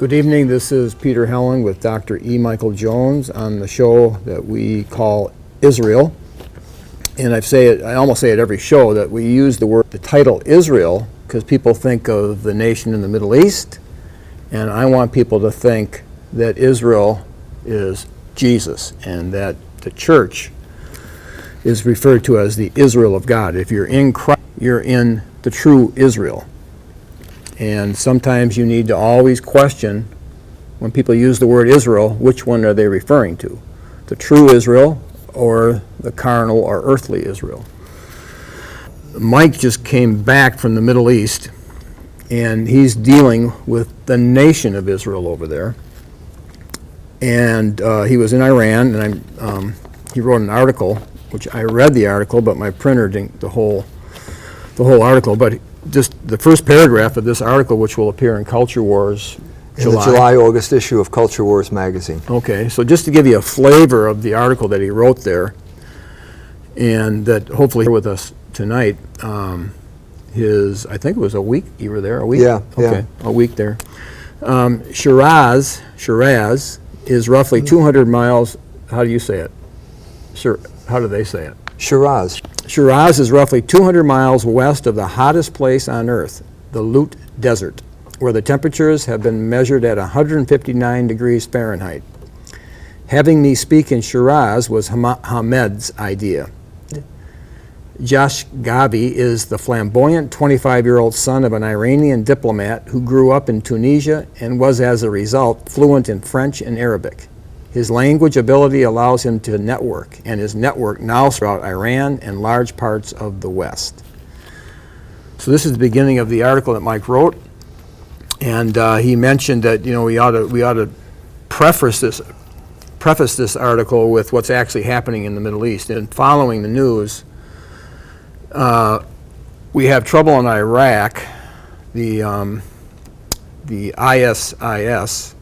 Good evening. This is Peter Helling with Dr. E. Michael Jones on the show that we call Israel. And I almost say it every show that we use the title Israel because people think of the nation in the Middle East, and I want people to think that Israel is Jesus and that the church is referred to as the Israel of God. If you're in Christ, you're in the true Israel. And sometimes you need to always question, when people use the word Israel, which one are they referring to? The true Israel or the carnal or earthly Israel? Mike just came back from the Middle East, and he's dealing with the nation of Israel over there. And he was in Iran, and he wrote an article, which I read the article, but my printer didn't the whole article. But just the first paragraph of this article, which will appear in Culture Wars, in the July-August issue of Culture Wars magazine. Okay, so just to give you a flavor of the article that he wrote there, and that hopefully with us tonight, I think it was a week, you were there, a week? Yeah. Okay, yeah. A week there. Shiraz is roughly 200 miles, how do you say it? Sir, how do they say it? Shiraz. Shiraz is roughly 200 miles west of the hottest place on Earth, the Lut Desert, where the temperatures have been measured at 159 degrees Fahrenheit. Having me speak in Shiraz was Hamed's idea. Josh Gabi is the flamboyant 25-year-old son of an Iranian diplomat who grew up in Tunisia and was, as a result, fluent in French and Arabic. His language ability allows him to network, and his network now throughout Iran and large parts of the West. So this is the beginning of the article that Mike wrote, and he mentioned that we ought to preface this article with what's actually happening in the Middle East. And following the news, we have trouble in Iraq. The ISIS.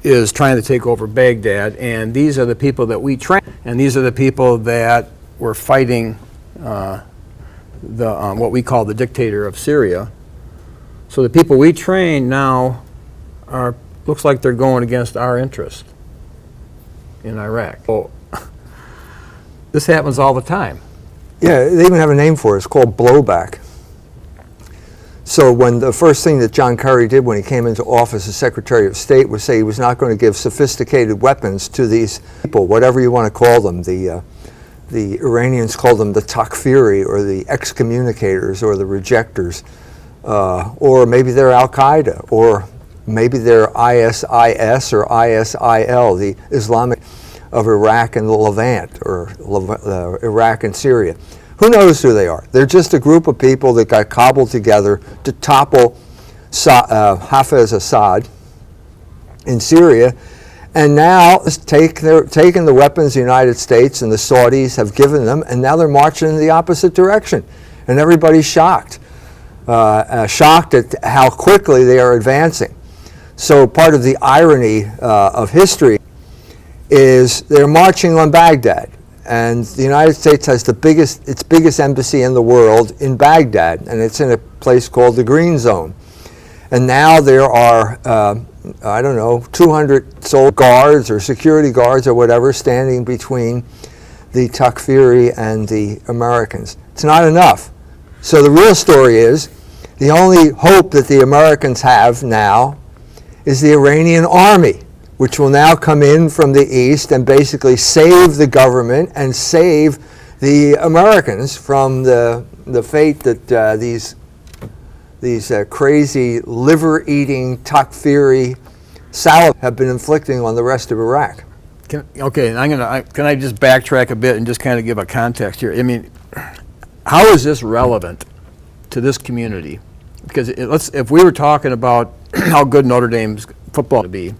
Is trying to take over Baghdad, and these are the people that we train, and these are the people that were fighting what we call the dictator of Syria. So the people we train now looks like they're going against our interest in Iraq. So this happens all the time. Yeah, they even have a name for it. It's called blowback. So when the first thing that John Kerry did when he came into office as Secretary of State was say he was not going to give sophisticated weapons to these people, whatever you want to call them. The Iranians call them the takfiri, or the excommunicators, or the rejectors, or maybe they're Al-Qaeda, or maybe they're ISIS or ISIL, the Islamic of Iraq and the Levant, or Iraq and Syria. Who knows who they are? They're just a group of people that got cobbled together to topple Hafez Assad in Syria, and now they're taking the weapons the United States and the Saudis have given them, and now they're marching in the opposite direction. And everybody's shocked at how quickly they are advancing. So part of the irony of history is they're marching on Baghdad. And the United States has its biggest embassy in the world in Baghdad, and it's in a place called the Green Zone. And now there are, 200 guards or security guards or whatever standing between the Takfiri and the Americans. It's not enough. So the real story is, the only hope that the Americans have now is the Iranian army, which will now come in from the east and basically save the government and save the Americans from the fate that these crazy liver-eating Takfiri Salaf have been inflicting on the rest of Iraq. Can I just backtrack a bit and just kind of give a context here? I mean, how is this relevant to this community? Because if we were talking about how good Notre Dame's football to be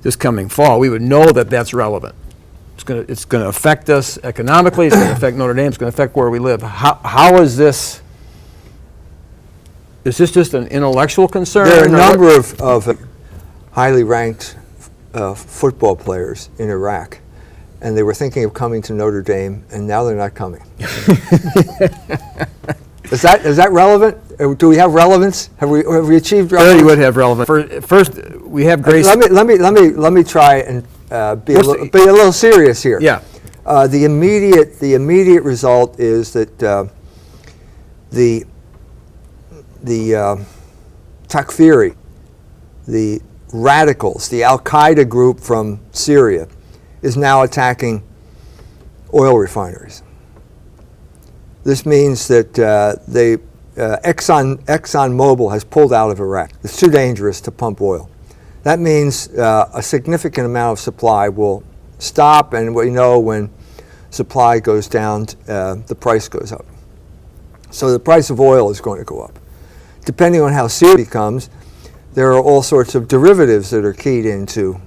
this coming fall, we would know that that's relevant. It's going to affect us economically. It's going to affect Notre Dame. It's going to affect where we live. How is this? Is this just an intellectual concern? There are a number of highly ranked football players in Iraq, and they were thinking of coming to Notre Dame, and now they're not coming. Is that relevant? Do we have relevance? Have we achieved relevance? Sure, you would have relevance. First, we have grace. Let me try and be a little serious here. Yeah. The immediate result is that the Takfiri, the radicals, the Al-Qaeda group from Syria, is now attacking oil refineries. This means that ExxonMobil has pulled out of Iraq. It's too dangerous to pump oil. That means a significant amount of supply will stop, and we know when supply goes down, the price goes up. So the price of oil is going to go up. Depending on how serious it becomes, there are all sorts of derivatives that are keyed into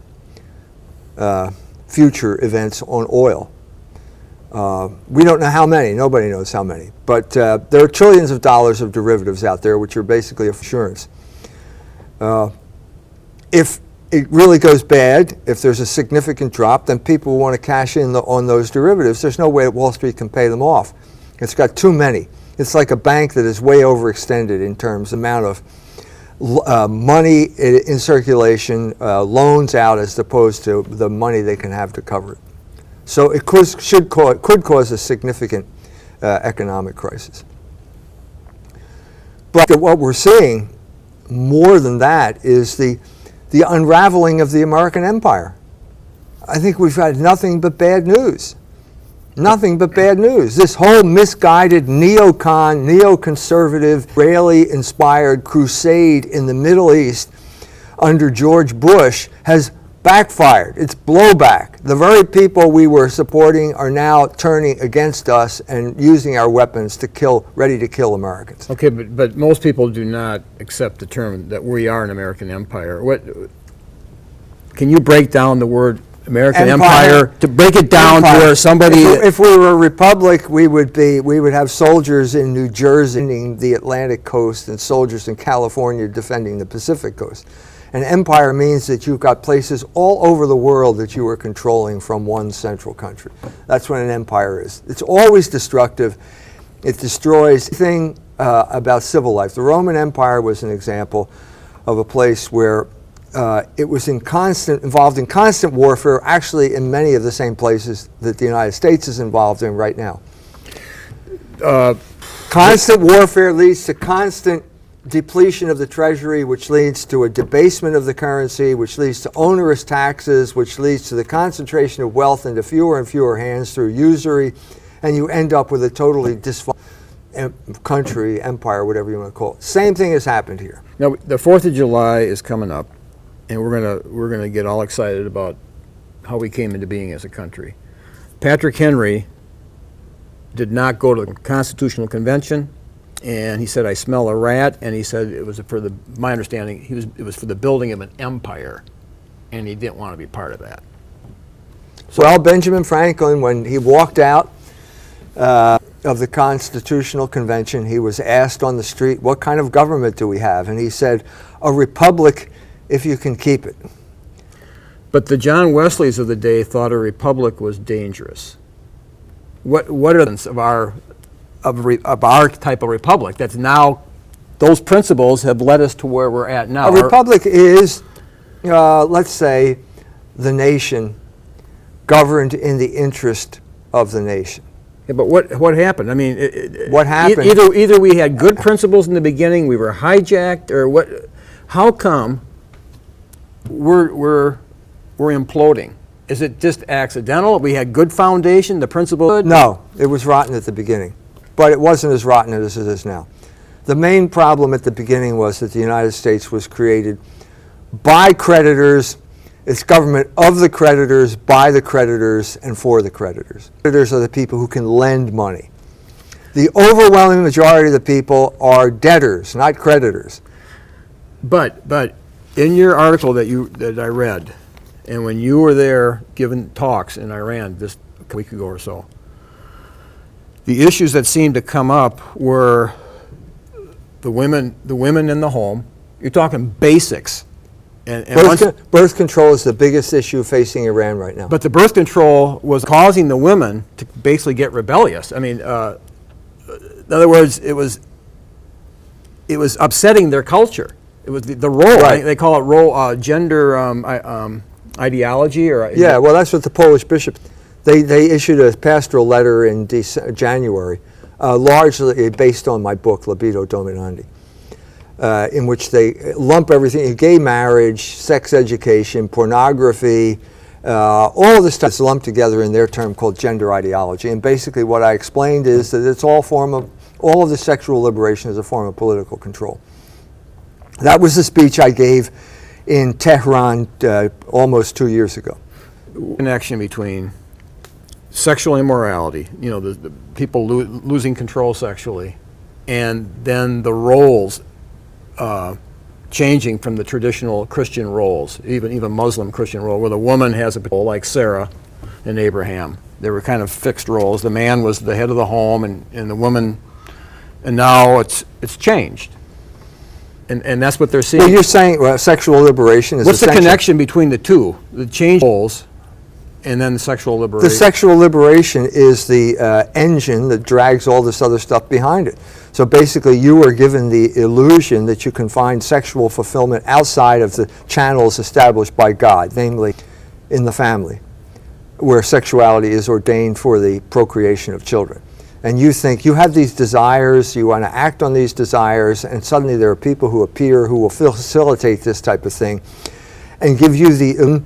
future events on oil. We don't know how many. Nobody knows how many. But there are trillions of dollars of derivatives out there, which are basically insurance. If it really goes bad, if there's a significant drop, then people will want to cash in on those derivatives. There's no way that Wall Street can pay them off. It's got too many. It's like a bank that is way overextended in terms of amount of money in circulation, loans out as opposed to the money they can have to cover it. So it could cause a significant economic crisis. But what we're seeing more than that is the unraveling of the American empire. I think we've had nothing but bad news. Nothing but bad news. This whole misguided neoconservative, Israeli-inspired crusade in the Middle East under George Bush has backfired. It's blowback. The very people we were supporting are now turning against us and using our weapons to ready to kill Americans. Okay, but most people do not accept the term that we are an American empire. Can you break down the word American empire to break it down to where somebody? If we were a republic, we would have soldiers in New Jersey defending the Atlantic coast and soldiers in California defending the Pacific coast. An empire means that you've got places all over the world that you are controlling from one central country. That's what an empire is. It's always destructive. It destroys everything about civil life. The Roman Empire was an example of a place where it was involved in constant warfare, actually in many of the same places that the United States is involved in right now. Constant warfare leads to constant depletion of the treasury, which leads to a debasement of the currency, which leads to onerous taxes, which leads to the concentration of wealth into fewer and fewer hands through usury, and you end up with a totally dysfunctional country, empire, whatever you want to call it. Same thing has happened here. Now, the 4th of July is coming up, and we're gonna get all excited about how we came into being as a country. Patrick Henry did not go to the Constitutional Convention, and he said, "I smell a rat," and he said it was for my understanding, it was for the building of an empire, and he didn't want to be part of that. Well, Benjamin Franklin, when he walked out of the Constitutional Convention, he was asked on the street, "What kind of government do we have?" And he said, "A republic if you can keep it." But the John Wesleys of the day thought a republic was dangerous. What are the of our type of republic that's now, those principles have led us to where we're at now? A republic is, let's say, the nation governed in the interest of the nation. Yeah, but what happened? I mean, what happened? Either we had good principles in the beginning, we were hijacked, or what? How come we're imploding? Is it just accidental? We had good foundation, the principle? No, it was rotten at the beginning, but it wasn't as rotten as it is now. The main problem at the beginning was that the United States was created by creditors. It's government of the creditors, by the creditors, and for the creditors. Creditors are the people who can lend money. The overwhelming majority of the people are debtors, not creditors. But in your article that I read, and when you were there giving talks in Iran just a week ago or so, the issues that seemed to come up were the women in the home. You're talking basics. And birth control is the biggest issue facing Iran right now. But the birth control was causing the women to basically get rebellious. I mean, In other words, it was upsetting their culture. It was the role. Right. They call it role, gender ideology, or Yeah, well, that's what the Polish bishop. They issued a pastoral letter in January, largely based on my book Libido Dominandi, in which they lump everything: gay marriage, sex education, pornography, all of this stuff is lumped together in their term called gender ideology. And basically, what I explained is that it's all of the sexual liberation is a form of political control. That was the speech I gave in Tehran almost 2 years ago. Connection between sexual immorality, the people losing control sexually, and then the roles changing from the traditional Christian roles, even Muslim Christian role, where the woman has a role like Sarah and Abraham. They were kind of fixed roles. The man was the head of the home, and the woman, and now it's changed. And that's what they're seeing. Well, you're saying sexual liberation is What's the essential. connection between the two? The change roles and then the sexual liberation. The sexual liberation is the engine that drags all this other stuff behind it. So basically, you are given the illusion that you can find sexual fulfillment outside of the channels established by God, namely in the family, where sexuality is ordained for the procreation of children. And you think you have these desires, you want to act on these desires, and suddenly there are people who appear who will facilitate this type of thing and give you the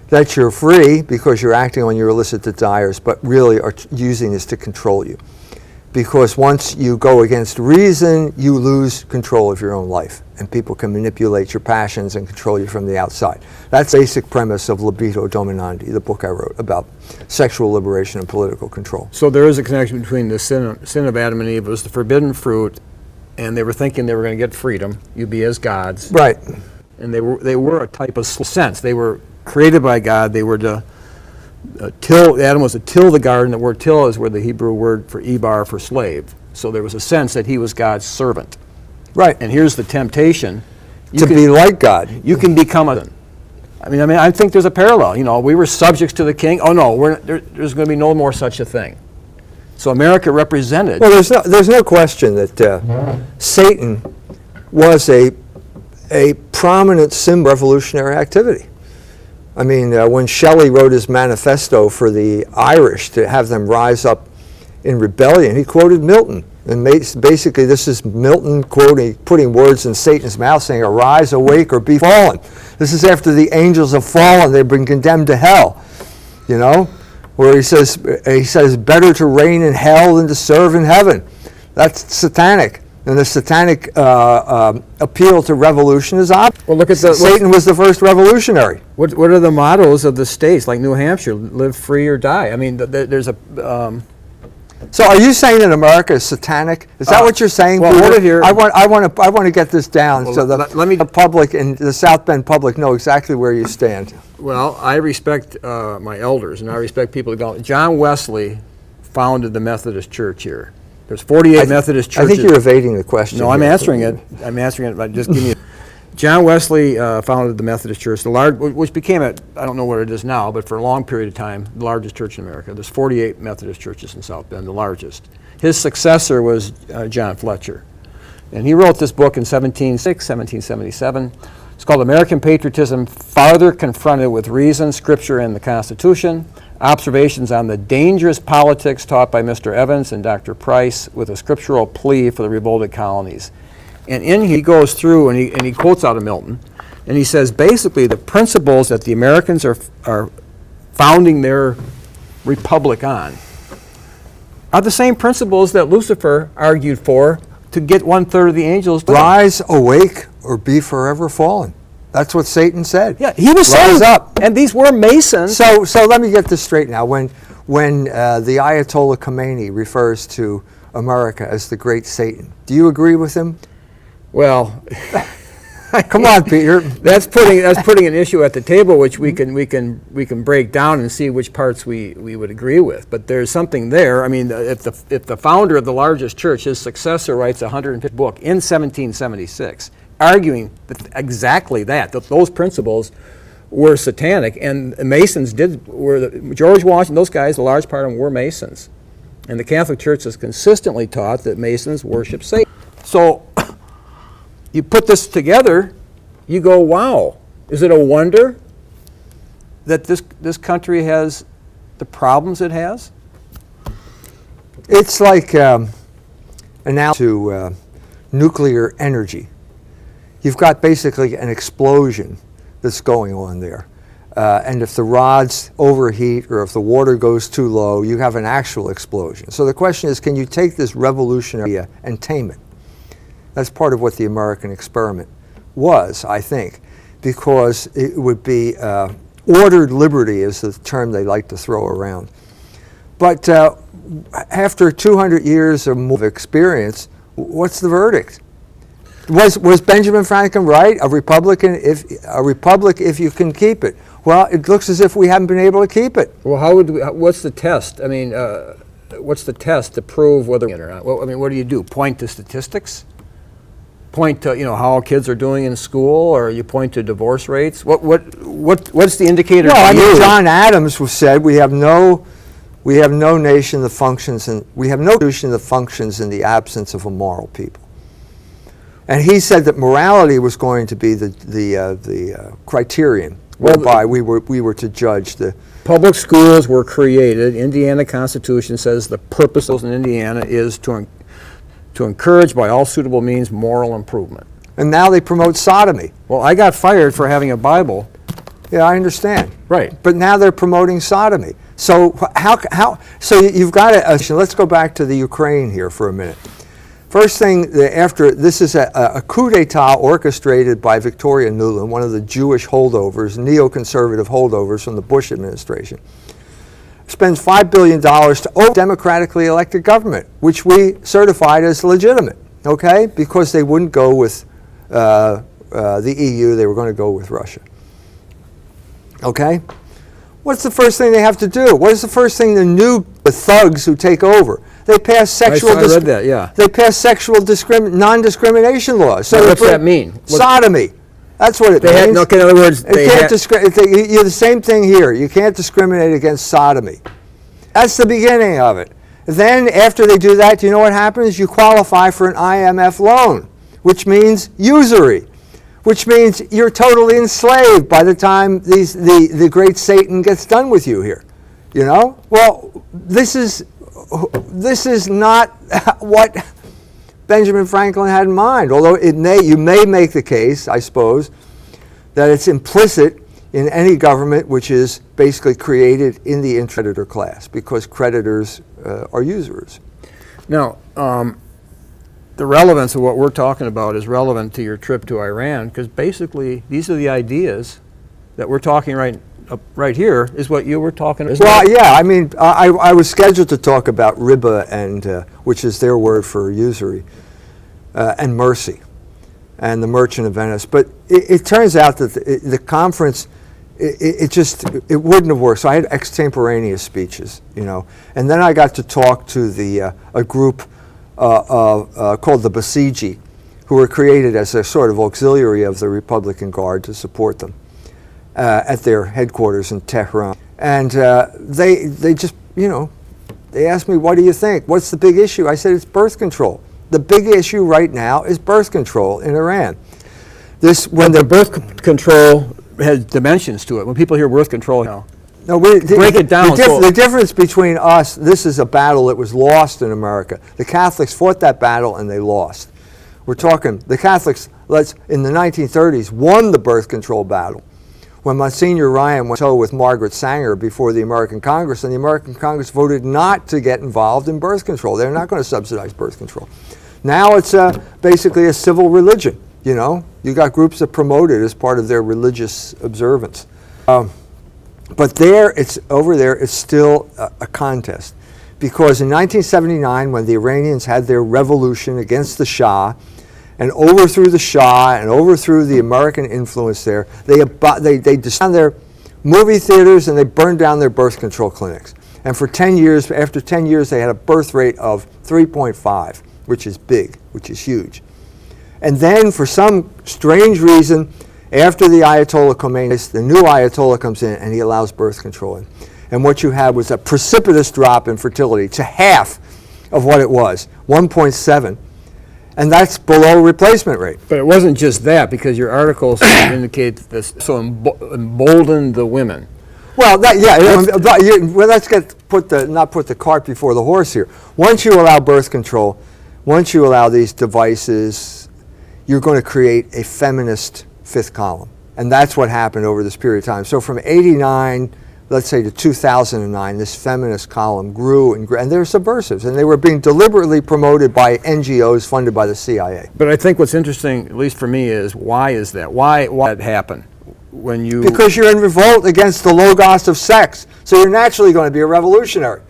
that you're free because you're acting on your illicit desires, but really are using this to control you. Because once you go against reason, you lose control of your own life, and people can manipulate your passions and control you from the outside. That's the basic premise of Libido Dominandi, the book I wrote about sexual liberation and political control. So there is a connection between the sin of Adam and Eve. It was the forbidden fruit, and they were thinking they were going to get freedom. You'd be as gods. Right. And they were a type of sense. They were created by God. They were to till. Adam was to till the garden. The word till is where the Hebrew word for ibar, for slave. So there was a sense that he was God's servant. Right. And here's the temptation. To be like God. You can become I think there's a parallel. We were subjects to the king. Oh no, there's going to be no more such a thing. So America represented. Well, there's no question that Satan was a prominent symbol of revolutionary activity. I mean, when Shelley wrote his manifesto for the Irish to have them rise up in rebellion, he quoted Milton. And basically, this is Milton putting words in Satan's mouth, saying, "Arise, awake, or be fallen." This is after the angels have fallen; they've been condemned to hell. Where he says, "Better to reign in hell than to serve in heaven." That's satanic, and the satanic appeal to revolution is obvious. Well, look at Satan was the first revolutionary. What are the mottos of the states, like New Hampshire? Live free or die. I mean, there's a. So, are you saying that America is satanic? Is that what you're saying? Well, hold it here. I want to get this down so that let me. The public and the South Bend public know exactly where you stand. Well, I respect my elders, and I respect people that go. John Wesley founded the Methodist Church here. There's 48 Methodist churches. I think you're evading the question. No, I'm answering it. But just give me. John Wesley founded the Methodist Church, which became I don't know what it is now, but for a long period of time, the largest church in America. There's 48 Methodist churches in South Bend, the largest. His successor was John Fletcher. And he wrote this book in 1777. It's called American Patriotism, Farther Confronted with Reason, Scripture, and the Constitution. Observations on the dangerous politics taught by Mr. Evans and Dr. Price with a scriptural plea for the revolted colonies. And he goes through and he quotes out of Milton, and he says basically the principles that the Americans are founding their republic on are the same principles that Lucifer argued for to get 1/3 of the angels. Rise, awake, or be forever fallen. That's what Satan said. Yeah, he was Rise saying, up. and these were Masons. So let me get this straight now. When the Ayatollah Khomeini refers to America as the great Satan, do you agree with him? Well, come on, Peter. That's putting an issue at the table, which we can break down and see which parts we would agree with. But there's something there. I mean, if the founder of the largest church, his successor, writes a 150th book in 1776, arguing exactly that those principles were satanic, and the Masons George Washington, those guys, a large part of them were Masons. And the Catholic Church has consistently taught that Masons worship Satan. So you put this together, you go, wow, is it a wonder that this country has the problems it has? It's like analogous to nuclear energy. You've got basically an explosion that's going on there. And if the rods overheat or if the water goes too low, you have an actual explosion. So the question is, can you take this revolutionary idea and tame it? That's part of what the American experiment was, I think, because it would be ordered liberty is the term they like to throw around. But after 200 years or more of experience, what's the verdict? Was Benjamin Franklin right? A republic if you can keep it. Well, it looks as if we haven't been able to keep it. Well, what's the test? I mean, what's the test to prove whether or not? Well, I mean, what do you do? Point to statistics? Point to how kids are doing in school, or you point to divorce rates? What's the indicator? No, I mean, John Adams said we have no nation that functions in the absence of a moral people. And he said that morality was going to be the criterion whereby we were to judge the. Public schools were created. Indiana Constitution says the purpose of in Indiana is to encourage by all suitable means moral improvement. And now they promote sodomy. Well, I got fired for having a Bible. Yeah, I understand. Right. But now they're promoting sodomy. So so you've got to, let's go back to the Ukraine here for a minute. First thing, this is a coup d'etat orchestrated by Victoria Nuland, one of the Jewish holdovers, neoconservative holdovers from the Bush administration. Spends $5 billion to overthrow democratically elected government, which we certified as legitimate, okay? Because they wouldn't go with the EU, they were going to go with Russia. Okay? What's the first thing they have to do? What is the first thing the thugs who take over? They pass sexual. I read that, yeah. They pass sexual non-discrimination laws. So what's that mean? Sodomy. That's what it means. In other words, you're the same thing here. You can't discriminate against sodomy. That's the beginning of it. Then after they do that, do you know what happens? You qualify for an IMF loan, which means usury, which means you're totally enslaved by the time the great Satan gets done with you here. You know? Well, this is not what Benjamin Franklin had in mind, although you may make the case, I suppose, that it's implicit in any government which is basically created in the creditor class, because creditors are usurers. Now, the relevance of what we're talking about is relevant to your trip to Iran, because basically these are the ideas that we're talking right here is what you were talking about. Well, yeah, I mean, I was scheduled to talk about riba, and which is their word for usury, and mercy, and the Merchant of Venice. But it turns out that the conference, it wouldn't have worked. So I had extemporaneous speeches, and then I got to talk to a group called the Basiji, who were created as a sort of auxiliary of the Republican Guard to support them at their headquarters in Tehran. And they just, they asked me, what do you think? What's the big issue? I said, it's birth control. The big issue right now is birth control in Iran. When the birth control has dimensions to it. When people hear birth control, break it down. The difference between us, this is a battle that was lost in America. The Catholics fought that battle and they lost. We're talking, the Catholics, in the 1930s, won the birth control battle. When Monsignor Ryan went toe with Margaret Sanger before the American Congress, and the American Congress voted not to get involved in birth control. They're not going to subsidize birth control. Now it's basically a civil religion, You got groups that promote it as part of their religious observance. But over there, it's still a contest. Because in 1979, when the Iranians had their revolution against the Shah, and overthrew the Shah and overthrew the American influence there, they destroyed their movie theaters and they burned down their birth control clinics. And for 10 years, after 10 years, they had a birth rate of 3.5, which is big, which is huge. And then for some strange reason, after the Ayatollah Khomeini, the new Ayatollah comes in and he allows birth control in. and what you had was a precipitous drop in fertility to half of what it was, 1.7, and that's below replacement rate. But it wasn't just that, because your articles indicate that this so emboldened the women. Well, let's not put the cart before the horse here. Once you allow birth control, once you allow these devices, you're going to create a feminist fifth column. And that's what happened over this period of time. So from 89, let's say to 2009, this feminist column grew and grew, and they're subversives, and they were being deliberately promoted by NGOs funded by the CIA. But I think what's interesting, at least for me, is why is that? Why that happened? When you Because you're in revolt against the logos of sex. So you're naturally going to be a revolutionary.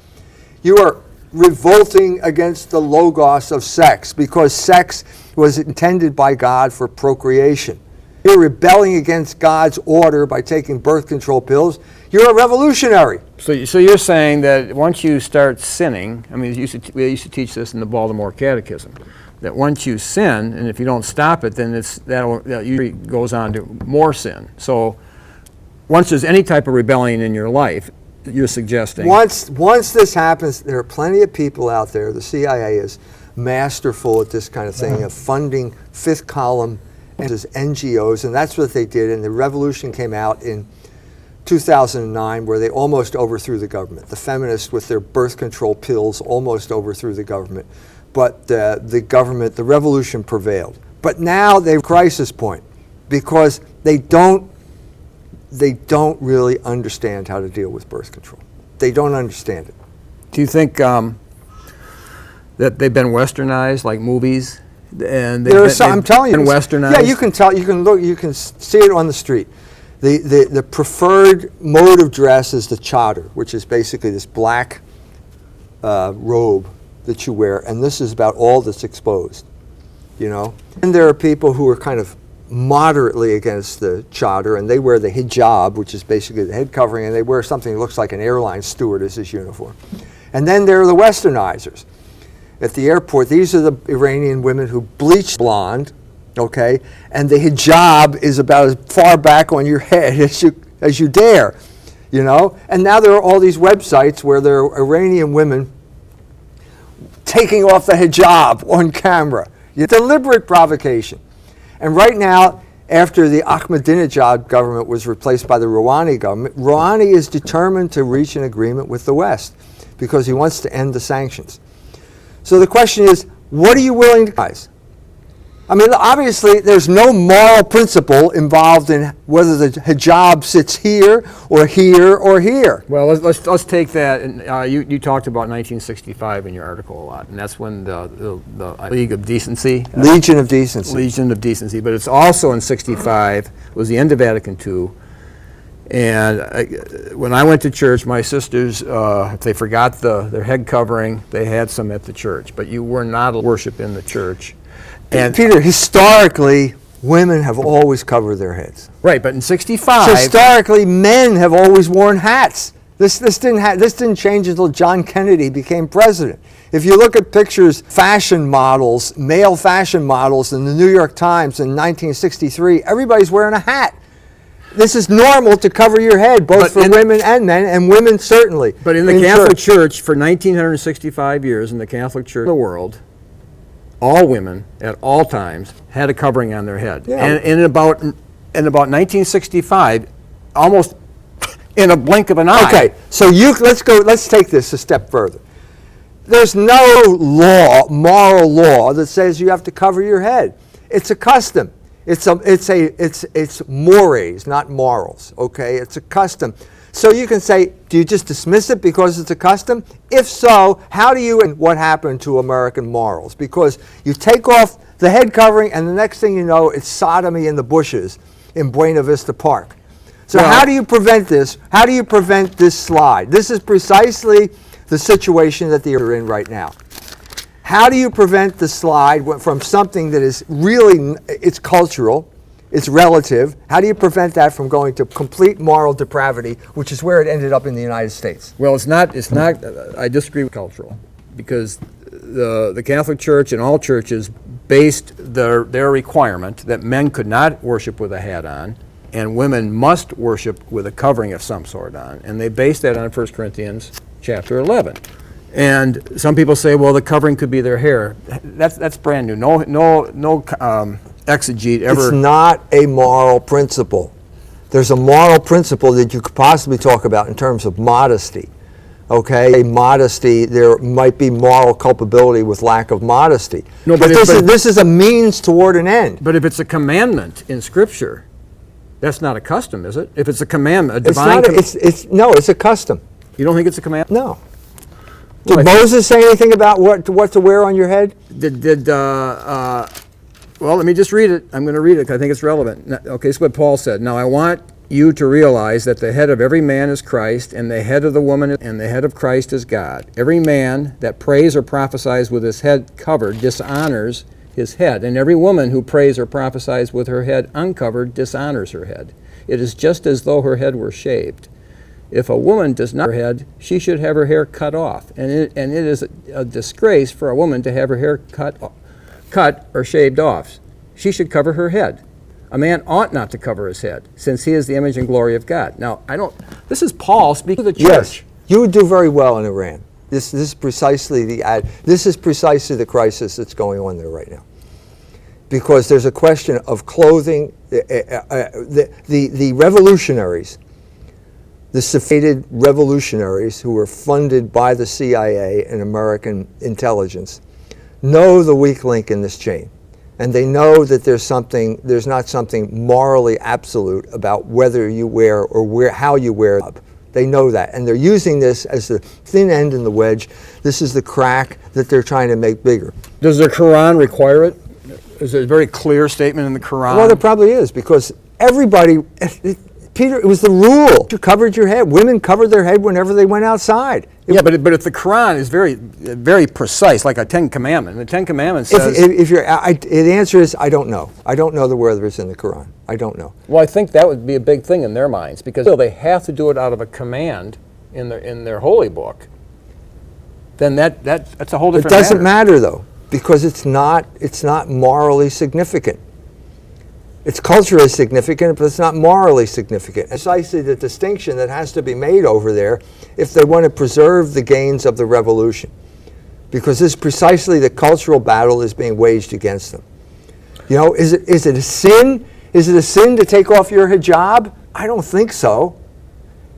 You are revolting against the logos of sex because sex was intended by God for procreation. You're rebelling against God's order by taking birth control pills. You're a revolutionary. So you're saying that once you start sinning, I mean, we used to teach this in the Baltimore Catechism, that once you sin, and if you don't stop it, then that usually goes on to more sin. So once there's any type of rebellion in your life, you're suggesting... Once this happens, there are plenty of people out there, the CIA is masterful at this kind of thing, of funding fifth column as NGOs, and that's what they did, and the revolution came out in 2009 where they almost overthrew the government. The feminists with their birth control pills almost overthrew the government. But the revolution prevailed. But now they're crisis point because they don't really understand how to deal with birth control. They don't understand it. Do you think that they've been westernized, like movies? And I'm telling you, westernized? Yeah, you can tell. You can look. You can see it on the street. The preferred mode of dress is the chador, which is basically this black robe that you wear, and this is about all that's exposed, you know. And there are people who are kind of moderately against the chador, and they wear the hijab, which is basically the head covering, and they wear something that looks like an airline stewardess's uniform. And then there are the westernizers. At the airport, these are the Iranian women who bleach blonde, okay, and the hijab is about as far back on your head as you dare, you know. And now there are all these websites where there are Iranian women taking off the hijab on camera. Deliberate provocation. And right now, after the Ahmadinejad government was replaced by the Rouhani government, Rouhani is determined to reach an agreement with the West because he wants to end the sanctions. So the question is, what are you willing to guys? I mean, obviously, there's no moral principle involved in whether the hijab sits here or here or here. Well, let's take that. And you talked about 1965 in your article a lot, and that's when the League of Decency, Legion of Decency. Legion of Decency. But it's also in '65 was the end of Vatican II. And when I went to church, my sisters, if they forgot their head covering, they had some at the church. But you were not allowed to worship in the church. And Peter, historically, women have always covered their heads. Right, but in '65, historically, men have always worn hats. This didn't change until John Kennedy became president. If you look at pictures, fashion models, male fashion models in the New York Times in 1963, everybody's wearing a hat. This is normal to cover your head, both for women and men, and women certainly. But in the Catholic Church, for 1965 years, in the Catholic Church of the world, all women at all times had a covering on their head. Yeah. And in about 1965, almost in a blink of an eye. Okay, so let's take this a step further. There's no moral law that says you have to cover your head. It's a custom. It's mores, not morals, okay? It's a custom. So you can say, do you just dismiss it because it's a custom? If so, how do you, and what happened to American morals? Because you take off the head covering and the next thing you know, it's sodomy in the bushes in Buena Vista Park. So how do you prevent this? How do you prevent this slide? This is precisely the situation that they're in right now. How do you prevent the slide from something that is really, it's cultural, it's relative. How do you prevent that from going to complete moral depravity, which is where it ended up in the United States? Well, it's not, I disagree with cultural, because the Catholic Church and all churches based their requirement that men could not worship with a hat on and women must worship with a covering of some sort on. And they base that on 1 Corinthians chapter 11. And some people say, well, the covering could be their hair. That's brand new. No exegete ever. It's not a moral principle. There's a moral principle that you could possibly talk about in terms of modesty. Okay, a modesty, there might be moral culpability with lack of modesty. No, but this is a means toward an end. But if it's a commandment in Scripture, that's not a custom, is it? If it's a commandment, a It's divine not. It's a custom. You don't think it's a commandment? No. Did Moses say anything about what to wear on your head? Well, let me just read it. I'm going to read it because I think it's relevant. Okay, this is what Paul said. Now I want you to realize that the head of every man is Christ, and the head of the woman and the head of Christ is God. Every man that prays or prophesies with his head covered dishonors his head, and every woman who prays or prophesies with her head uncovered dishonors her head. It is just as though her head were shaved. If a woman does not have her head, she should have her hair cut off, and it is a disgrace for a woman to have her hair cut or shaved off. She should cover her head. A man ought not to cover his head, since he is the image and glory of God. Now, this is Paul speaking to the church. Yes, you would do very well in Iran. This is precisely the crisis that's going on there right now. Because there's a question of clothing. The revolutionaries, the Safavid revolutionaries who were funded by the CIA and American intelligence, know the weak link in this chain. And they know that there's not something morally absolute about whether you wear or how you wear it. They know that. And they're using this as the thin end in the wedge. This is the crack that they're trying to make bigger. Does the Quran require it? Is there a very clear statement in the Quran? Well, there probably is, because everybody, Peter, it was the rule. You covered your head. Women covered their head whenever they went outside. But if the Quran is very, very precise, like a Ten Commandment, the Ten Commandments says. The answer is I don't know. I don't know whether it's in the Quran. I don't know. Well, I think that would be a big thing in their minds, because they have to do it out of a command in their holy book. Then that's a whole different. It doesn't matter though, because it's not morally significant. It's culturally significant, but it's not morally significant. Precisely the distinction that has to be made over there if they want to preserve the gains of the revolution. Because this is precisely the cultural battle is being waged against them. You know, is it a sin? Is it a sin to take off your hijab? I don't think so.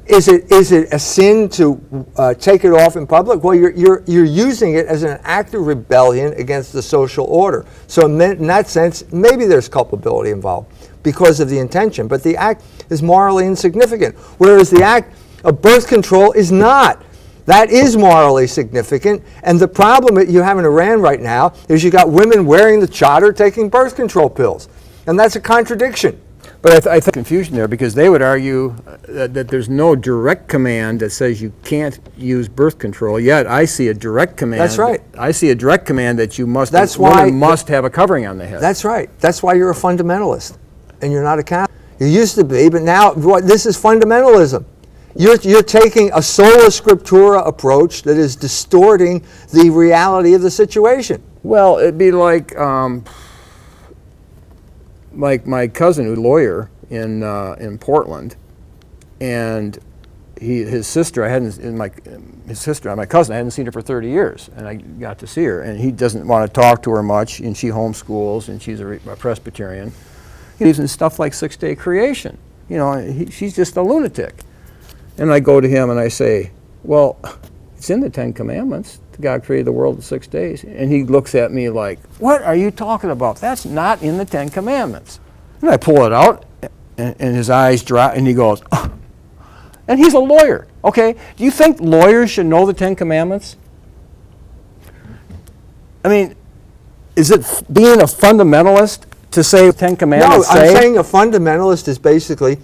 Is it a sin to take it off in public? Well, you're using it as an act of rebellion against the social order. So in that sense, maybe there's culpability involved because of the intention. But the act is morally insignificant, whereas the act of birth control is not. That is morally significant. And the problem that you have in Iran right now is you got women wearing the chador taking birth control pills. And that's a contradiction. But I think confusion there, because they would argue that there's no direct command that says you can't use birth control. Yet I see a direct command. That's right. I see a direct command that you must. That's why women must have a covering on the head. That's right. That's why you're a fundamentalist, and you're not a Catholic. You used to be, but now this is fundamentalism. You're taking a sola scriptura approach that is distorting the reality of the situation. Well, it'd be like my cousin, who's a lawyer in Portland, and his sister, my cousin, I hadn't seen her for 30 years, and I got to see her, and he doesn't want to talk to her much, and she homeschools, and she's a Presbyterian. He believes in stuff like six-day creation. You know, she's just a lunatic. And I go to him and I say, well, it's in the Ten Commandments. God created the world in 6 days. And he looks at me like, what are you talking about? That's not in the Ten Commandments. And I pull it out, and his eyes drop, and he goes, oh. And he's a lawyer, okay? Do you think lawyers should know the Ten Commandments? I mean, is it being a fundamentalist to say Ten Commandments No, I'm saying a fundamentalist is basically,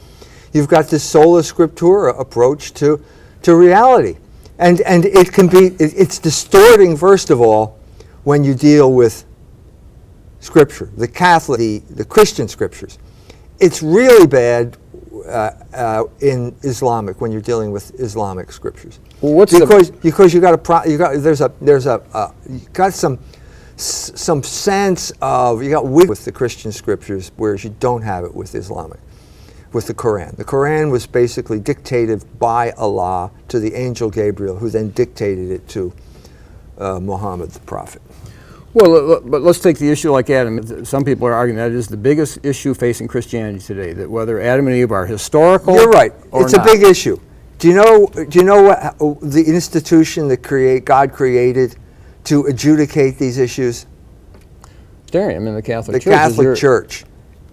you've got this sola scriptura approach to reality. And it can be, it's distorting, first of all, when you deal with Scripture, the Catholic, the Christian Scriptures. It's really bad in Islamic, when you're dealing with Islamic Scriptures. Well, because you got some sense of, you got weak with the Christian Scriptures, whereas you don't have it with Islamic. with the Quran. The Quran was basically dictated by Allah to the angel Gabriel, who then dictated it to Muhammad, the prophet. Well, but let's take the issue like Adam. Some people are arguing that is the biggest issue facing Christianity today, that whether Adam and Eve are historical. You're right. It's not. A big issue. Do you know what the institution that God created to adjudicate these issues? I'm in the Catholic Church. The Catholic Church.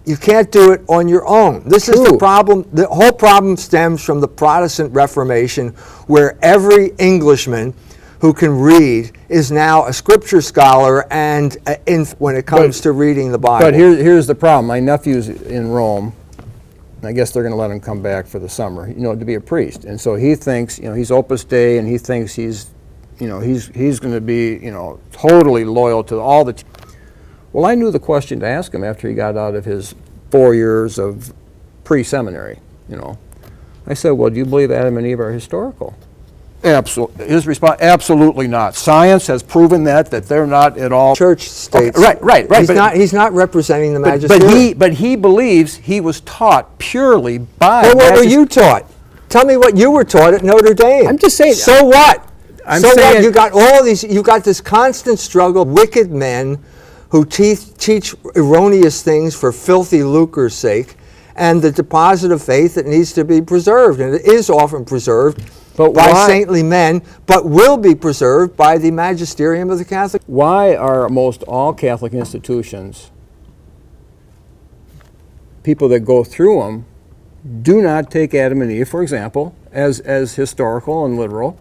You can't do it on your own. This is the problem. The whole problem stems from the Protestant Reformation, where every Englishman who can read is now a scripture scholar and when it comes to reading the Bible. But here's the problem. My nephew's in Rome. I guess they're going to let him come back for the summer, to be a priest. And so he thinks, he's Opus Dei, and he thinks he's going to be, totally loyal to all the. Well, I knew the question to ask him after he got out of his 4 years of pre-seminary. I said, "Well, do you believe Adam and Eve are historical?" Absolutely. His response: absolutely not. Science has proven that they're not at all. Church states. Okay, right. He's not representing the magisterium. But he believes he was taught purely by. Well, what were you taught? Tell me what you were taught at Notre Dame. I'm just saying. So what? What? You got all these. You got this constant struggle. Wicked men who teach erroneous things for filthy lucre's sake, and the deposit of faith that needs to be preserved, and it is often preserved by saintly men, but will be preserved by the magisterium of the Catholic. Why are most all Catholic institutions, people that go through them, do not take Adam and Eve, for example, as historical and literal,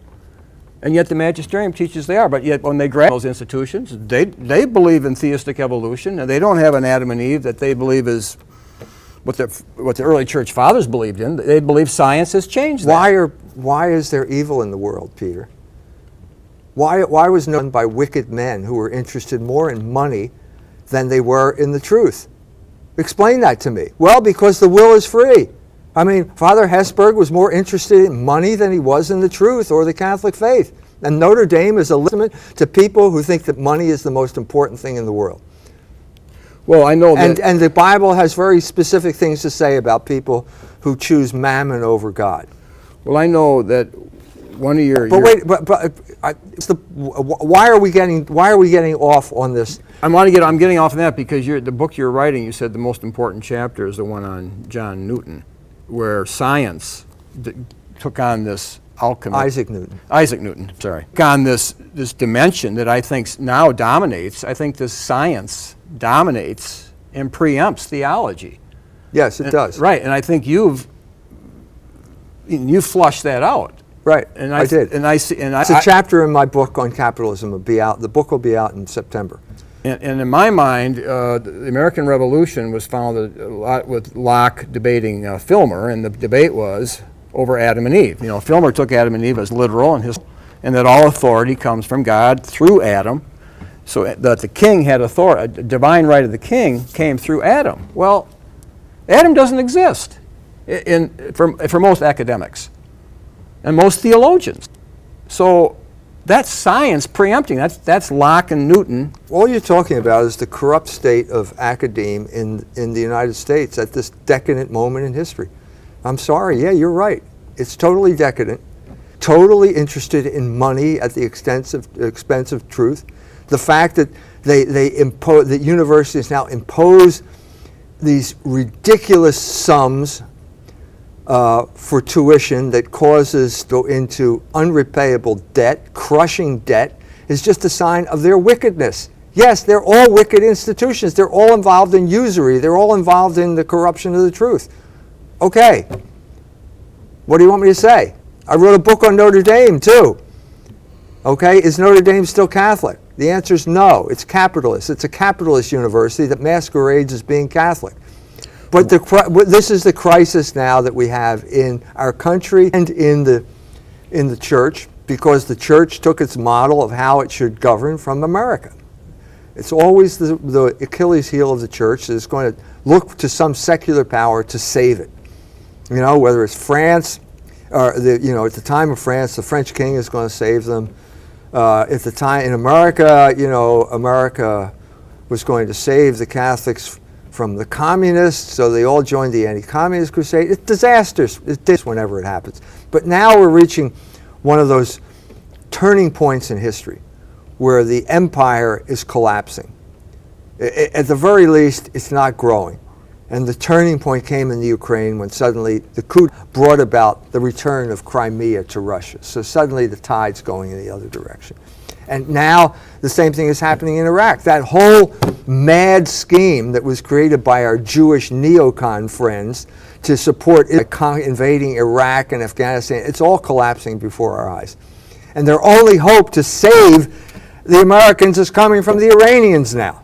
and yet the magisterium teaches they are. But yet when they grab those institutions, they believe in theistic evolution, and they don't have an Adam and Eve that they believe is what the early church fathers believed in. They believe science has changed that. Why is there evil in the world, Peter? Why was known by wicked men who were interested more in money than they were in the truth? Explain that to me. Well, because the will is free. I mean, Father Hesburgh was more interested in money than he was in the truth or the Catholic faith. And Notre Dame is a limit to people who think that money is the most important thing in the world. Well, I know that. And the Bible has very specific things to say about people who choose mammon over God. Well, I know that one of your. Why are we getting off on this? I'm getting off on that because the book you're writing, you said the most important chapter is the one on John Newton, where science took on this alchemy. Isaac Newton, sorry. Took on this dimension that I think now dominates. I think this science dominates and preempts theology. Yes, it does. Right, and I think you flushed that out. Right, and I did. It's a chapter in my book on capitalism. Will be out. The book will be out in September. And in my mind, the American Revolution was founded a lot with Locke debating Filmer, and the debate was over Adam and Eve. Filmer took Adam and Eve as literal, and that all authority comes from God through Adam, so that the king had authority. A divine right of the king came through Adam. Well, Adam doesn't exist for most academics and most theologians. So that's science preempting. That's Locke and Newton. All you're talking about is the corrupt state of academe in the United States at this decadent moment in history. I'm sorry. Yeah, you're right. It's totally decadent, totally interested in money at the expense of truth. The fact that that universities now impose these ridiculous sums for tuition that causes go into unrepayable debt, crushing debt, is just a sign of their wickedness. Yes, they're all wicked institutions. They're all involved in usury. They're all involved in the corruption of the truth. Okay. What do you want me to say? I wrote a book on Notre Dame, too. Okay, is Notre Dame still Catholic? The answer is no. It's capitalist. It's a capitalist university that masquerades as being Catholic. But this is the crisis now that we have in our country and in the church, because the church took its model of how it should govern from America. It's always the Achilles heel of the church that is going to look to some secular power to save it. Whether it's France, or at the time of France, the French king is going to save them. At the time in America, America was going to save the Catholics from the communists, so they all joined the anti-communist crusade. It's disastrous. It's whenever it happens. But now we're reaching one of those turning points in history where the empire is collapsing. At the very least, it's not growing. And the turning point came in the Ukraine when suddenly the coup brought about the return of Crimea to Russia. So suddenly the tide's going in the other direction. And now the same thing is happening in Iraq. That whole mad scheme that was created by our Jewish neocon friends to support invading Iraq and Afghanistan, it's all collapsing before our eyes. And their only hope to save the Americans is coming from the Iranians now.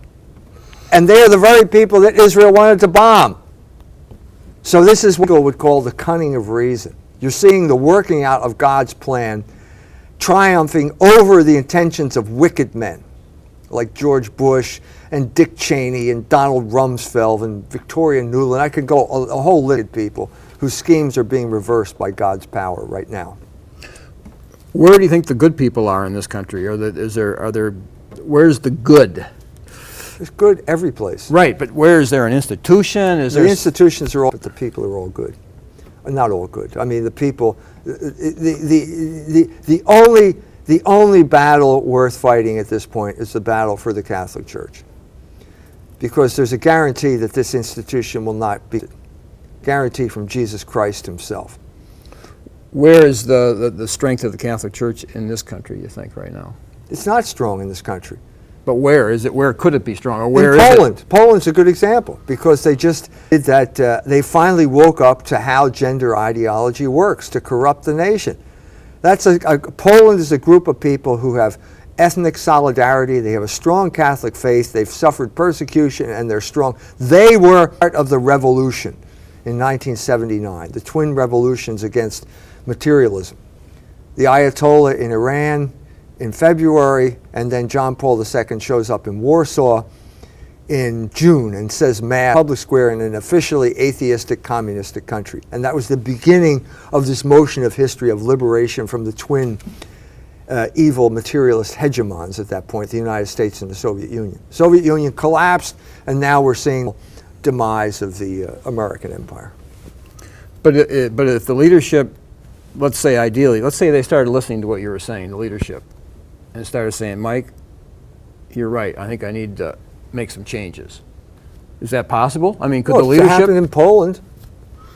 And they are the very people that Israel wanted to bomb. So this is what we would call the cunning of reason. You're seeing the working out of God's plan triumphing over the intentions of wicked men like George Bush and Dick Cheney and Donald Rumsfeld and Victoria Nuland. I could go a whole list of people whose schemes are being reversed by God's power right now. Where do you think the good people are in this country? Where's the good? It's good every place. Right, but where is there an institution? The institutions are all, but the people are all good. Not all good. I mean, the people, the only battle worth fighting at this point is the battle for the Catholic Church. Because there's a guarantee that this institution will not be guaranteed from Jesus Christ himself. Where is the strength of the Catholic Church in this country, you think, right now? It's not strong in this country. But where is it? Where could it be strong? Or where in Poland. Is it? Poland's a good example because they just did that. They finally woke up to how gender ideology works to corrupt the nation. Poland is a group of people who have ethnic solidarity. They have a strong Catholic faith. They've suffered persecution and they're strong. They were part of the revolution in 1979, the twin revolutions against materialism. The Ayatollah in Iran in February, and then John Paul II shows up in Warsaw in June and says Mass public square in an officially atheistic communistic country. And that was the beginning of this motion of history of liberation from the twin evil materialist hegemons at that point, the United States and the Soviet Union. Soviet Union collapsed, and now we're seeing demise of the American empire. But if the leadership, let's say ideally, let's say they started listening to what you were saying, the leadership, and started saying, Mike, you're right, I think I need to make some changes. Is that possible? I mean, could the leadership... It happened in Poland.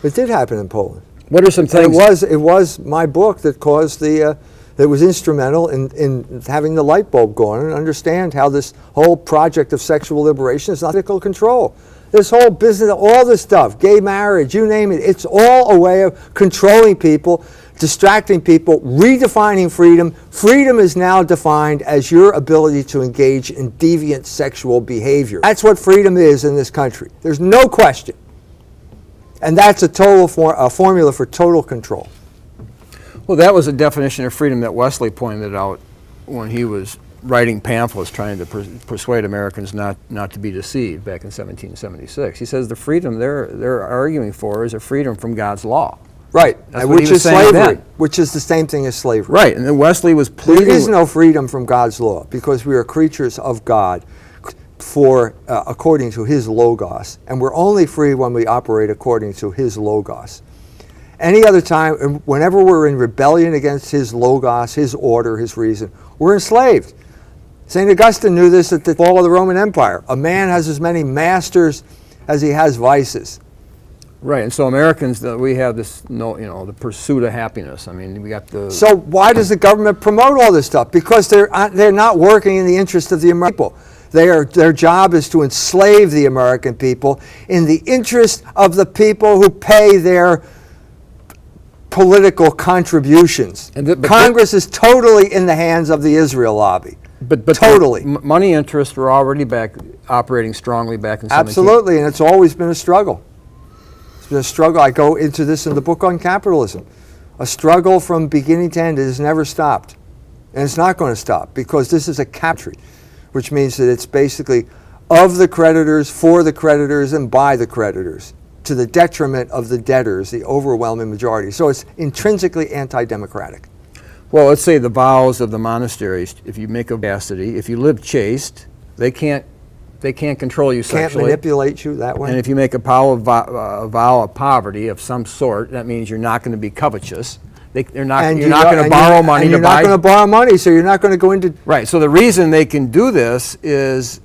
It did happen in Poland. What are some things... It was my book that caused that was instrumental in having the light bulb go on and understand how this whole project of sexual liberation is not political control. This whole business, all this stuff, gay marriage, you name it, it's all a way of controlling people, distracting people, redefining freedom. Freedom is now defined as your ability to engage in deviant sexual behavior. That's what freedom is in this country. There's no question. And that's a formula for total control. Well, that was a definition of freedom that Wesley pointed out when he was writing pamphlets trying to persuade Americans not to be deceived back in 1776. He says the freedom they're arguing for is a freedom from God's law. Right, which is slavery, then. which is the same thing as slavery. Right, and then Wesley was pleading... There is no freedom from God's law because we are creatures of God according to his logos, and we're only free when we operate according to his logos. Any other time, whenever we're in rebellion against his logos, his order, his reason, we're enslaved. St. Augustine knew this at the fall of the Roman Empire. A man has as many masters as he has vices. Right, and so Americans, we have this, the pursuit of happiness. I mean, we got the... So why does the government promote all this stuff? Because they're not working in the interest of the American people. Their job is to enslave the American people in the interest of the people who pay their political contributions. Congress is totally in the hands of the Israel lobby. But totally. Money interests were already operating strongly back in 17... Absolutely, and it's always been a struggle. It's been a struggle. I go into this in the book on capitalism. A struggle from beginning to end. It has never stopped. And it's not going to stop because this is a capture, which means that it's basically of the creditors, for the creditors, and by the creditors, to the detriment of the debtors, the overwhelming majority. So it's intrinsically anti-democratic. Well, let's say the vows of the monasteries, if you make a chastity, if you live chaste, they can't They can't control you Can't sexually. manipulate you that way. And if you make a vow of poverty of some sort, that means you're not going to be covetous. You're not going to borrow money to buy. You're not going to borrow money, so you're not going to go into. Right. So the reason they can do this is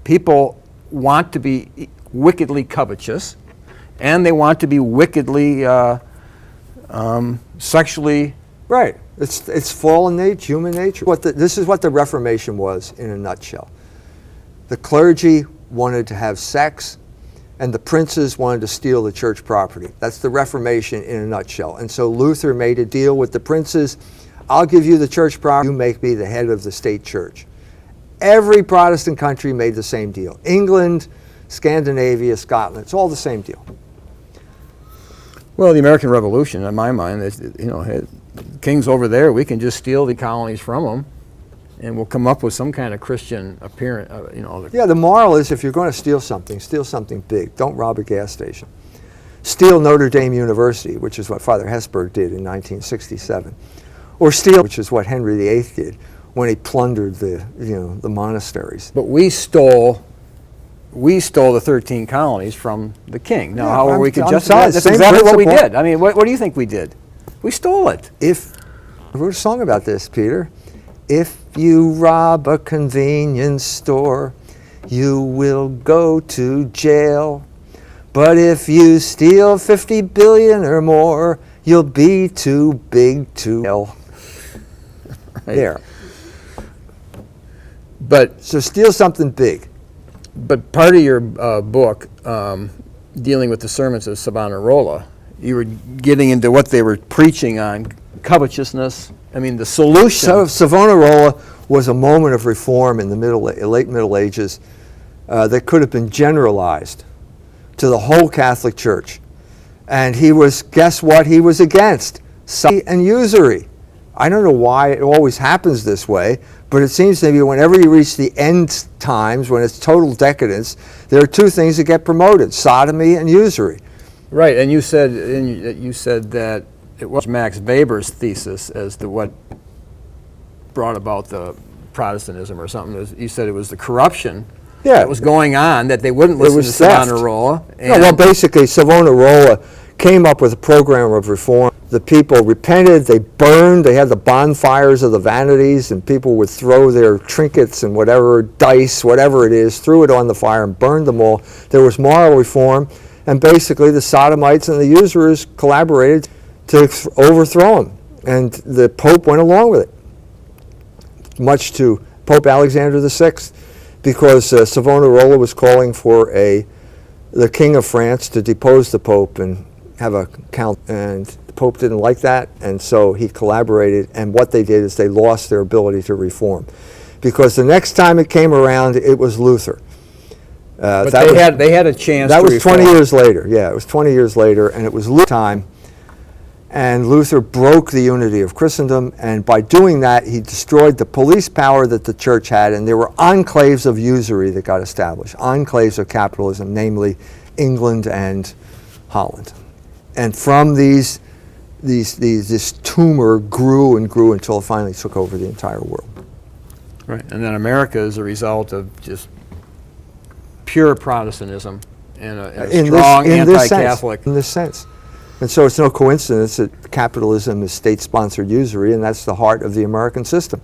people want to be wickedly covetous, and they want to be wickedly sexually. Right. It's fallen nature, human nature. This is what the Reformation was in a nutshell. The clergy wanted to have sex, and the princes wanted to steal the church property. That's the Reformation in a nutshell. And so Luther made a deal with the princes. I'll give you the church property, you make me the head of the state church. Every Protestant country made the same deal. England, Scandinavia, Scotland, it's all the same deal. Well, the American Revolution, in my mind, kings over there, we can just steal the colonies from them, and we'll come up with some kind of Christian appearance. Yeah, the moral is if you're going to steal something big. Don't rob a gas station. Steal Notre Dame University, which is what Father Hesburgh did in 1967, or steal, which is what Henry VIII did when he plundered the monasteries. But we stole the 13 colonies from the king. Now, however we could justify it, that's exactly what we did. I mean, what do you think we did? We stole it. I wrote a song about this, Peter. If you rob a convenience store, you will go to jail. But if you steal 50 billion or more, you'll be too big to jail. Right. There. So steal something big. But part of your book, dealing with the sermons of Savonarola, you were getting into what they were preaching on covetousness. I mean, the solution. So Savonarola was a moment of reform in the late Middle Ages that could have been generalized to the whole Catholic Church. And guess what he was against? Subsidy and usury. I don't know why it always happens this way, but it seems to me whenever you reach the end times, when it's total decadence, there are two things that get promoted: sodomy and usury. Right, and you said that it was Max Weber's thesis as to what brought about the Protestantism or something. You said it was the corruption that was going on, that they wouldn't listen to Savonarola. Well, basically, Savonarola came up with a program of reform. The people repented, they burned, they had the bonfires of the vanities, and people would throw their trinkets and whatever, dice, whatever it is, threw it on the fire and burned them all. There was moral reform, and basically the sodomites and the usurers collaborated to overthrow him. And the Pope went along with it, much to Pope Alexander VI, because Savonarola was calling for the King of France to depose the Pope and have a count, and the Pope didn't like that, and so he collaborated, and what they did is they lost their ability to reform. Because the next time it came around, it was Luther. But they had a chance to reform. That was 20 years later, yeah, it was 20 years later, and it was Luther's time, and Luther broke the unity of Christendom, and by doing that, he destroyed the police power that the church had, and there were enclaves of usury that got established, enclaves of capitalism, namely England and Holland. And from this tumor grew and grew until it finally took over the entire world. Right, and then America is a result of just pure Protestantism and a strong anti-Catholic. In this sense. And so it's no coincidence that capitalism is state-sponsored usury, and that's the heart of the American system,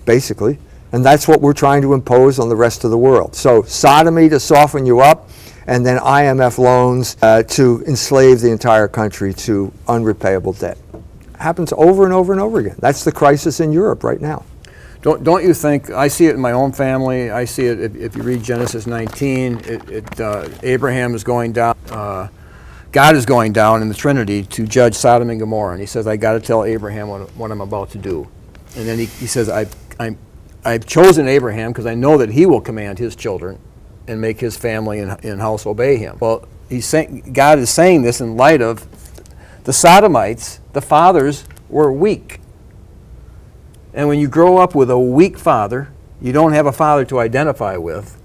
basically. And that's what we're trying to impose on the rest of the world. So sodomy to soften you up, and then IMF loans to enslave the entire country to unrepayable debt. Happens over and over and over again. That's the crisis in Europe right now. Don't you think, I see it in my own family, I see it if you read Genesis 19, Abraham is going down, God is going down in the Trinity to judge Sodom and Gomorrah, and he says, I got to tell Abraham what I'm about to do. And then he says, I've chosen Abraham because I know that he will command his children and make his family and house obey him. Well, God is saying this in light of the Sodomites. The fathers were weak. And when you grow up with a weak father, you don't have a father to identify with.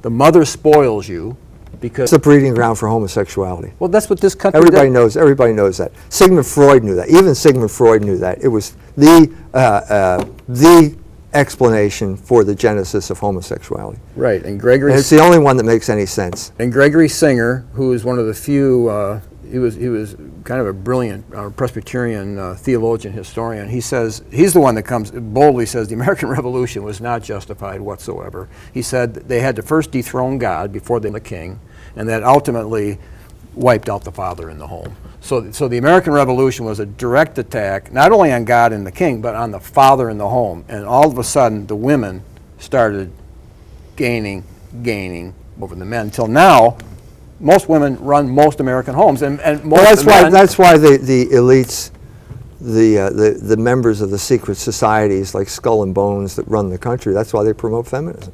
The mother spoils you because... It's a breeding ground for homosexuality. Well, that's what this country Everybody knows that. Sigmund Freud knew that. Even Sigmund Freud knew that. It was the explanation for the genesis of homosexuality. Right, and Gregory. And it's the only one that makes any sense. And Gregory Singer, who is one of the few, he was kind of a brilliant Presbyterian theologian, historian. He says, he's the one that boldly says the American Revolution was not justified whatsoever. He said they had to first dethrone God before they were the king, and that ultimately wiped out the father in the home. So the American Revolution was a direct attack, not only on God and the king, but on the father in the home. And all of a sudden, the women started gaining over the men. Until now, most women run most American homes, and most that's why the elites, the members of the secret societies like Skull and Bones that run the country, that's why they promote feminism.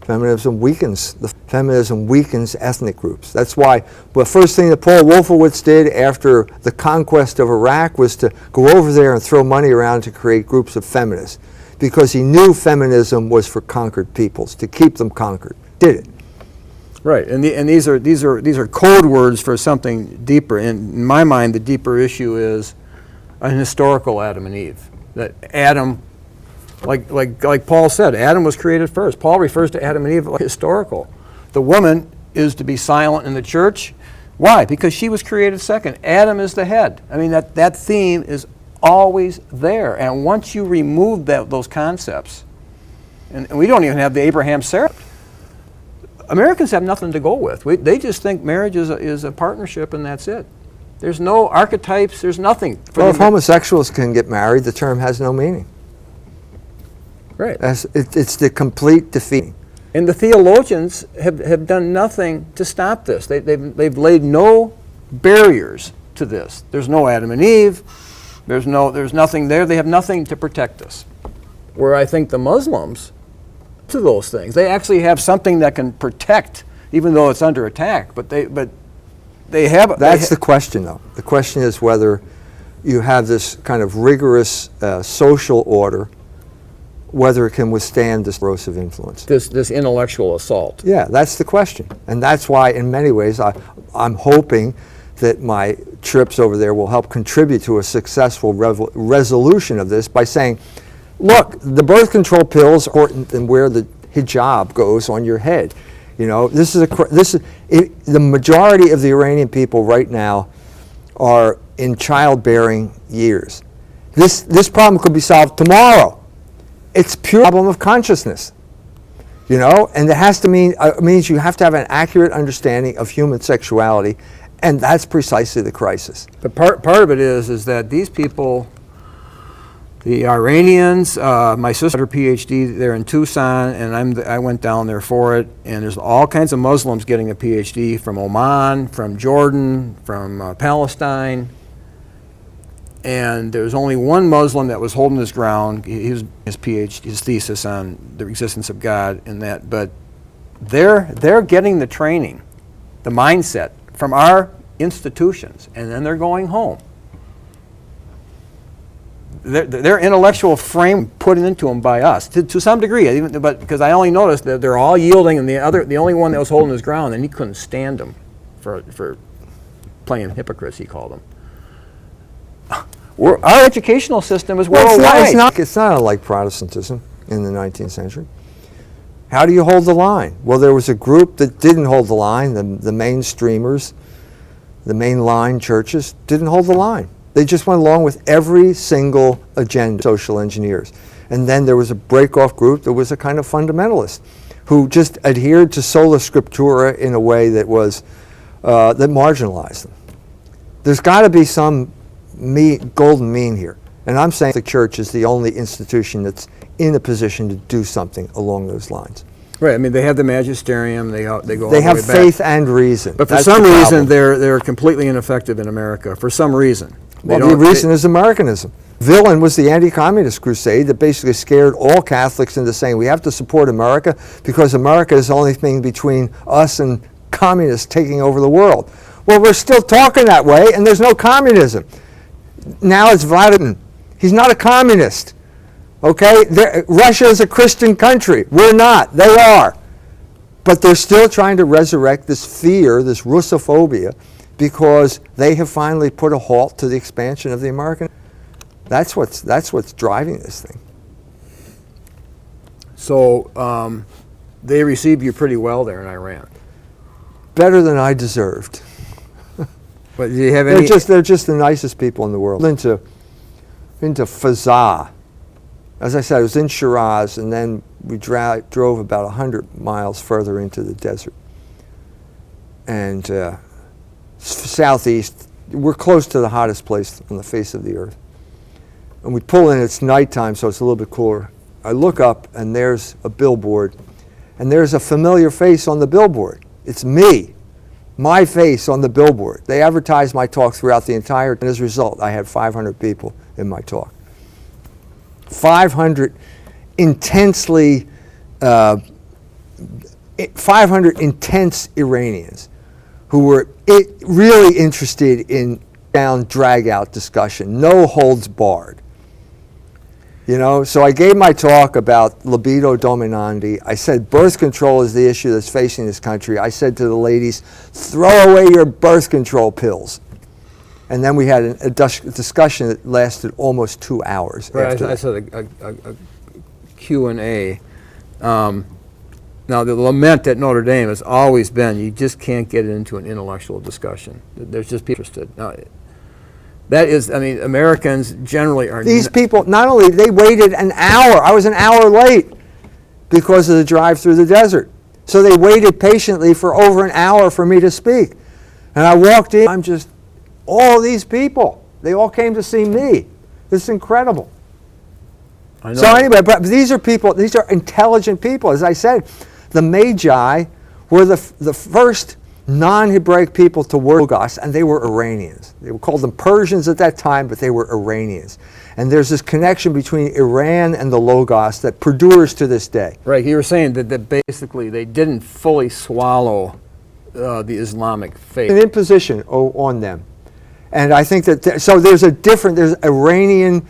Feminism weakens ethnic groups. That's why the first thing that Paul Wolfowitz did after the conquest of Iraq was to go over there and throw money around to create groups of feminists, because he knew feminism was for conquered peoples, to keep them conquered. Did it. Right, and these are code words for something deeper. In my mind, the deeper issue is an historical Adam and Eve. That Adam, like Paul said, Adam was created first. Paul refers to Adam and Eve like historical. The woman is to be silent in the church. Why? Because she was created second. Adam is the head. I mean, that theme is always there. And once you remove those concepts, and we don't even have the Abraham-Sarah. Americans have nothing to go with. They just think marriage is a partnership and that's it. There's no archetypes, there's nothing. Well, if homosexuals can get married, the term has no meaning. Right. It's the complete defeat. And the theologians have done nothing to stop this. They've laid no barriers to this. There's no Adam and Eve. There's nothing there. They have nothing to protect us. Where I think the Muslims, to those things, they actually have something that can protect, even though it's under attack. But they have. That's the question, though. The question is whether you have this kind of rigorous social order, whether it can withstand this corrosive influence. This intellectual assault. Yeah, that's the question. And that's why, in many ways, I'm hoping that my trips over there will help contribute to a successful resolution of this by saying, look, the birth control pills are important than where the hijab goes on your head. You know, the majority of the Iranian people right now are in childbearing years. This problem could be solved tomorrow. It's pure problem of consciousness, you know, and it has to means you have to have an accurate understanding of human sexuality, and that's precisely the crisis. But part of it is that these people, the Iranians, my sister had her PhD there in Tucson, and I went down there for it, and there's all kinds of Muslims getting a PhD from Oman, from Jordan, from Palestine. And there's only one Muslim that was holding his ground. His PhD, his thesis on the existence of God, and that. But they're getting the training, the mindset from our institutions, and then they're going home. Their intellectual frame put into them by us to some degree, but because I only noticed that they're all yielding, and the only one that was holding his ground, and he couldn't stand them for playing hypocrites, he called them. Our educational system is worldwide. It's not unlike Protestantism in the 19th century. How do you hold the line? Well, there was a group that didn't hold the line. The mainstreamers, the mainline churches didn't hold the line. They just went along with every single agenda, social engineers. And then there was a break-off group that was a kind of fundamentalist who just adhered to sola scriptura in a way that was that marginalized them. There's got to be some golden mean here. And I'm saying the church is the only institution that's in a position to do something along those lines. Right. I mean, they have the magisterium. They go all the way back. They have faith and reason. But for some reason, they're completely ineffective in America. For some reason. Well, the reason is Americanism. Villain was the anti-communist crusade that basically scared all Catholics into saying we have to support America because America is the only thing between us and communists taking over the world. Well, we're still talking that way, and there's no communism. Now it's Vladimir. He's not a communist. Okay? Russia is a Christian country. We're not. They are. But they're still trying to resurrect this fear, this Russophobia, because they have finally put a halt to the expansion of the American. That's what's driving this thing. So they received you pretty well there in Iran. Better than I deserved. But do you have any? They're just the nicest people in the world. Into Fazaa. As I said, I was in Shiraz, and then we drove about 100 miles further into the desert. And southeast, we're close to the hottest place on the face of the earth. And we pull in, it's nighttime, so it's a little bit cooler. I look up, and there's a billboard, and there's a familiar face on the billboard. It's me, my face on the billboard. They advertised my talk throughout the entire, and as a result, I had 500 people in my talk. 500 intensely, 500 intense Iranians who were really interested in drag-out discussion, no holds barred. You know, so I gave my talk about libido dominandi. I said birth control is the issue that's facing this country. I said to the ladies, throw away your birth control pills. And then we had a discussion that lasted almost 2 hours. Right, I said a Q&A. Now, the lament at Notre Dame has always been you just can't get into an intellectual discussion. There's just people interested. Now, that is, I mean, Americans generally are... These people, not only, they waited an hour. I was an hour late because of the drive through the desert. So they waited patiently for over an hour for me to speak. And I walked in, I'm just, all these people, they all came to see me. It's incredible. I know. So anyway, but these are people, these are intelligent people. As I said, the Magi were the first non-Hebraic people to work Logos, and they were Iranians. They were called them Persians at that time, but they were Iranians. And there's this connection between Iran and the Logos that perdures to this day. Right, you were saying that basically they didn't fully swallow the Islamic faith. An imposition on them. And I think that, so there's Iranian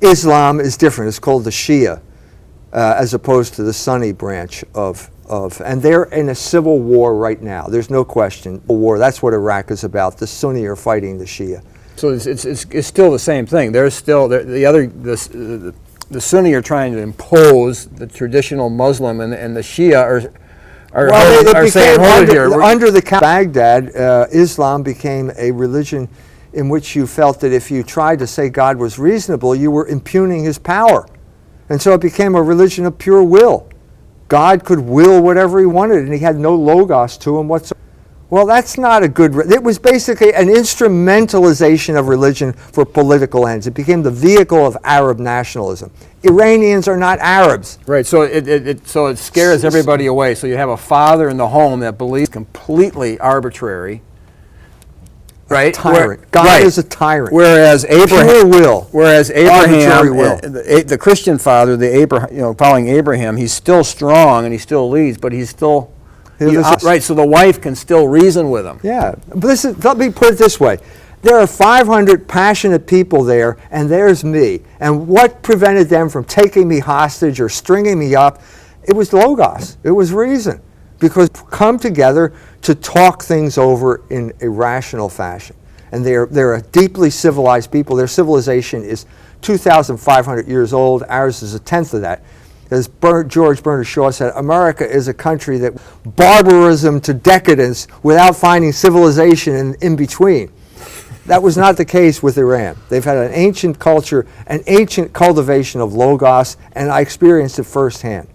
Islam is different. It's called the Shia, as opposed to the Sunni branch of, and they're in a civil war right now. There's no question. War. That's what Iraq is about. The Sunni are fighting the Shia. So it's still the same thing. There's still the Sunni are trying to impose the traditional Muslim, and the Shia are saying, hold it here. Under the Baghdad, Islam became a religion in which you felt that if you tried to say God was reasonable, you were impugning his power. And so it became a religion of pure will. God could will whatever he wanted, and he had no logos to him whatsoever. Well, that's not a good... It was basically an instrumentalization of religion for political ends. It became the vehicle of Arab nationalism. Iranians are not Arabs. Right, so it scares everybody away. So you have a father in the home that believes completely arbitrary. Right? Tyrant. God is a tyrant. Whereas Abraham, pure will. Whereas Abraham, will. The Christian father, following Abraham, he's still strong and he still leads, but he's still right. So the wife can still reason with him. Yeah, but let me put it this way: there are 500 passionate people there, and there's me. And what prevented them from taking me hostage or stringing me up? It was logos. It was reason. Because come together to talk things over in a rational fashion. And they're a deeply civilized people. Their civilization is 2,500 years old. Ours is a tenth of that. As George Bernard Shaw said, America is a country that barbarism to decadence without finding civilization in between. That was not the case with Iran. They've had an ancient culture, an ancient cultivation of logos, and I experienced it firsthand.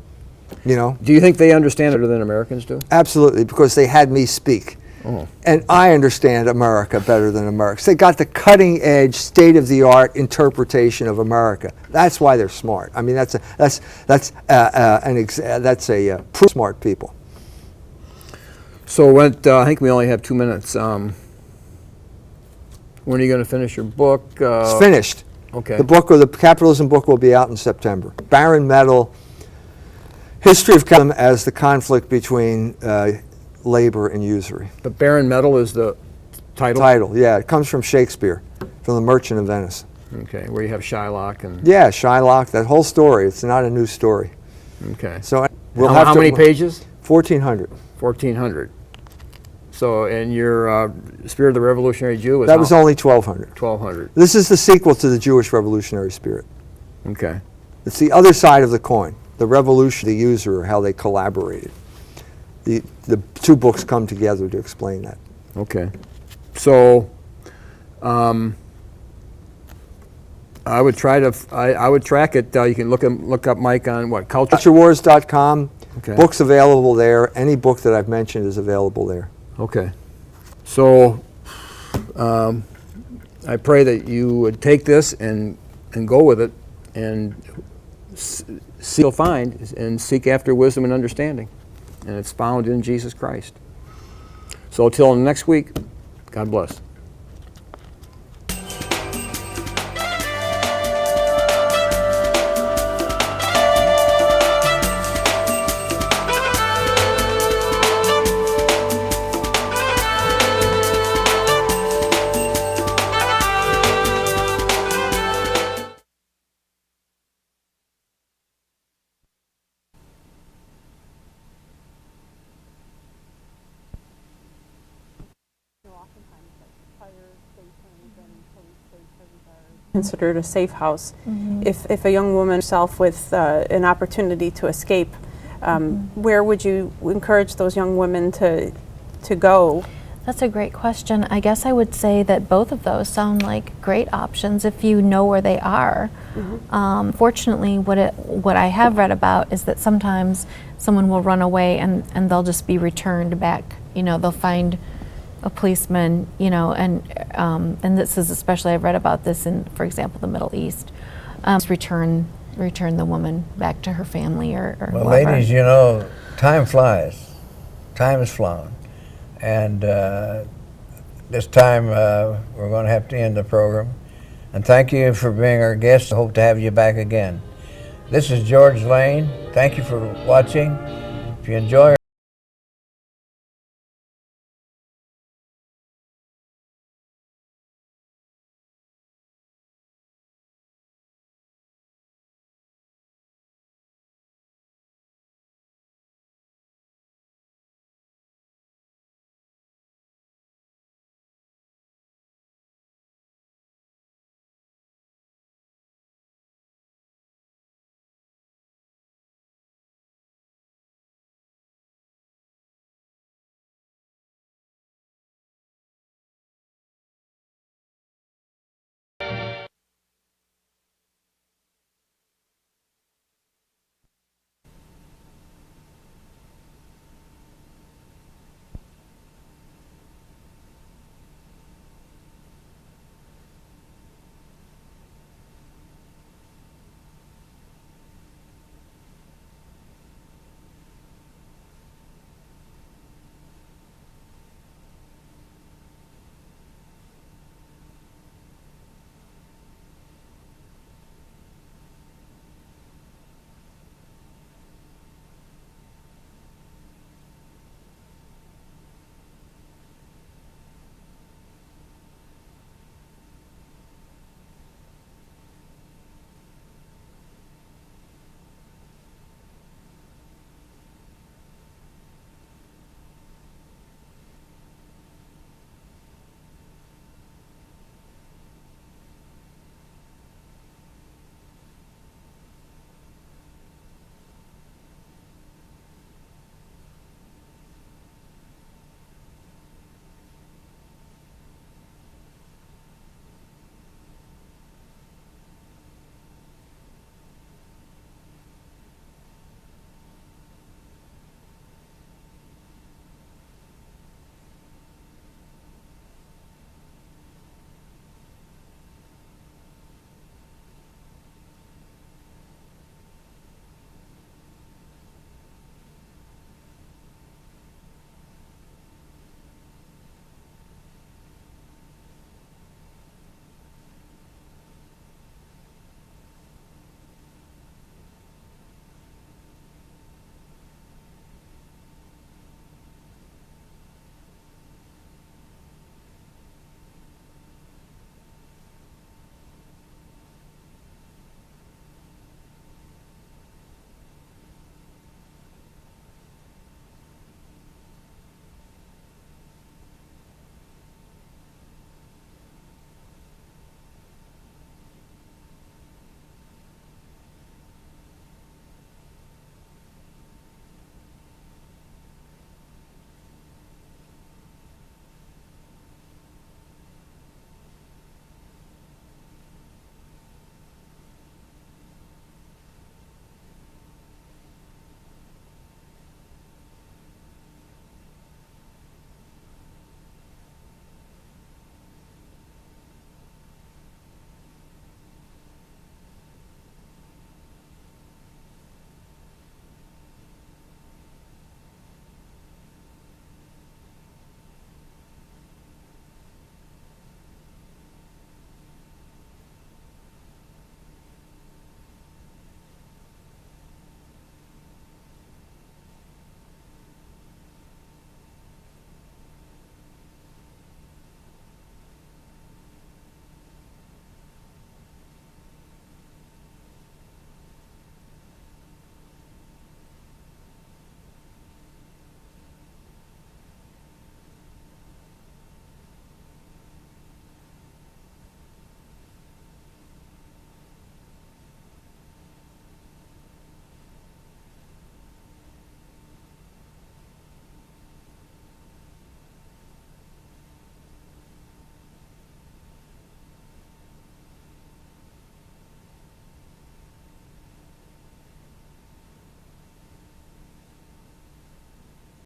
You know? Do you think they understand it better than Americans do? Absolutely, because they had me speak. Oh. And I understand America better than Americans. They got the cutting-edge, state-of-the-art interpretation of America. That's why they're smart. I mean, that's smart people. So I think we only have 2 minutes. When are you going to finish your book? It's finished. Okay. The book, or the capitalism book, will be out in September. Barren metal. History of capitalism as the conflict between labor and usury. But barren metal is the title? Title, yeah. It comes from Shakespeare, from The Merchant of Venice. Okay, where you have Shylock and... Yeah, Shylock, that whole story. It's not a new story. Okay. So how many pages? 1,400. 1,400. So, and your Spirit of the Revolutionary Jew was... That was only 1,200. 1,200. This is the sequel to the Jewish Revolutionary Spirit. Okay. It's the other side of the coin. the revolution, the user, how they collaborated. The two books come together to explain that. Okay. So, I would try to. I would track it. You can look up Mike on what culture. CultureWars.com. Okay. Books available there. Any book that I've mentioned is available there. Okay. So, I pray that you would take this and go with it, and you'll find and seek after wisdom and understanding, and it's found in Jesus Christ. So till next week, God bless. Considered a safe house. If a young woman herself with an opportunity to escape, where would you encourage those young women to go? That's a great question. I guess I would say that both of those sound like great options if you know where they are. Fortunately, what I have read about is that sometimes someone will run away and they'll just be returned back. You know, they'll find a policeman, you know, and this is especially, I've read about this in, for example, the Middle East. Return the woman back to her family or well, whoever. ladies, you know, time flies. Time has flown. And this time we're going to have to end the program. And thank you for being our guest. I hope to have you back again. This is George Lane. Thank you for watching. If you enjoy